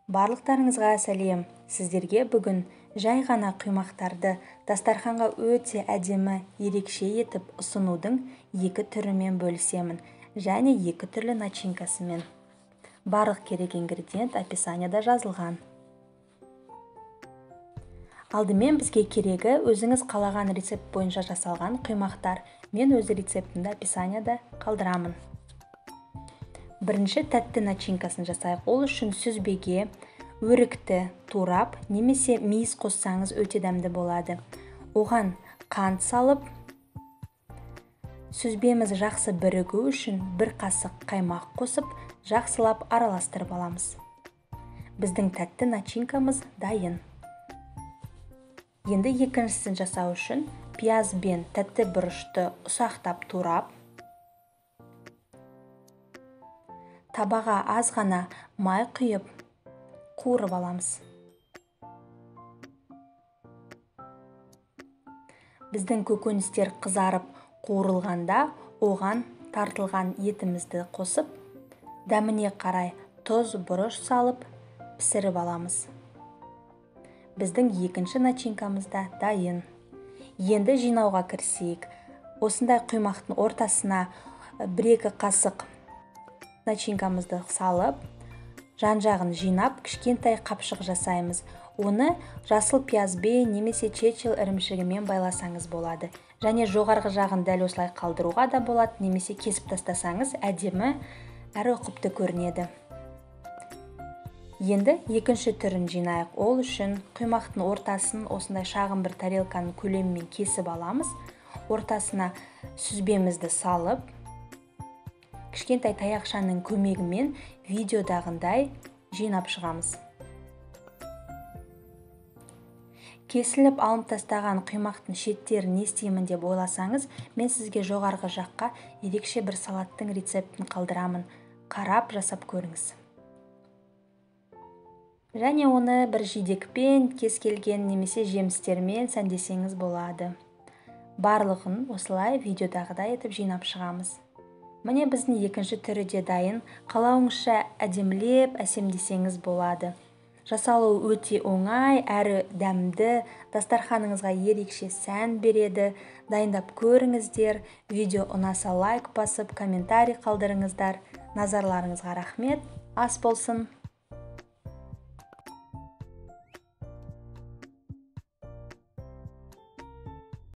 Барлықтарыңызға сәлем. Сіздерге бүгін жай ғана құймақтарды дастарханға өте әдемі, ерекше етіп ұсынудың екі түрімен бөлісемін, және екі түрлі начинкасымен. Барлық керек ингредиент описанияда жазылған. Алдымен бізге керегі өзіңіз қалаған рецепт бойынша жасалған құймақтар. Мен өз рецептімді описанияда қалдырамын. Бірінші тәтті начинкасын жасайық. Ол үшін сүзбеге өрікті турап немесе мейіз қоссаңыз өте дәмді болады. Оған қант салып, сүзбеміз жақсы бірігу үшін бір қасық қаймақ қосып, жақсылап араластырып аламыз. Біздің тәтті начинкамыз дайын. Енді екіншісін жасау үшін пияз бен тәтті бұрышты ұсақтап турап, табаға аз ғана май құйып, қуырып аламыз. Біздің көкөністер қызарып қуырылғанда оған тартылған етімізді қосып, дәміне қарай тұз, бұрыш салып, пісіріп аламыз. Біздің екінші начинкамыз да дайын. Енді жинауға кірісейік. Осындай құймақтың ортасына бір-екі қасық начинкамызды салып, жан-жағын жинап, кішкентай қапшық жасаймыз. Оны жасыл пиязбен немесе чечил ірімшігімен байласаңыз болады. Және жоғарғы жағын дәл осылай қалдыруға да болады, немесе кесіп тастасаңыз әдемі әрі ұқыпты көрінеді. Енді екінші түрін жинайық. Ол үшін құймақтың ортасын осындай шағын бір тарелканың көлемімен кесіп аламыз. Ортасына сүзбемізді салып, кішкентай таяқшаның көмегімен видеодағындай жинап шығамыз. Кесіліп алынып тастаған құймақтың шеттерін не істеймін деп ойласаңыз, мен сізге жоғарғы жаққа ерекше бір салаттың рецептін қалдырамын. Қарап жасап көріңіз. Және оны бір жидекпен, кез келген немесе жемістермен сәндесеңіз болады. Барлығын осылай видеодағыдай етіп жинап шығамыз. Міне біздің екінші түрі де дайын. Қалауыңызша әдемілеп, әсемдесеңіз болады. Жасалуы өте оңай, әрі дәмді, дастарханыңызға ерекше сән береді. Дайындап көріңіздер. Видео ұнаса лайк басып, комментарий қалдырыңыздар. Назарларыңызға рахмет. Ас болсын!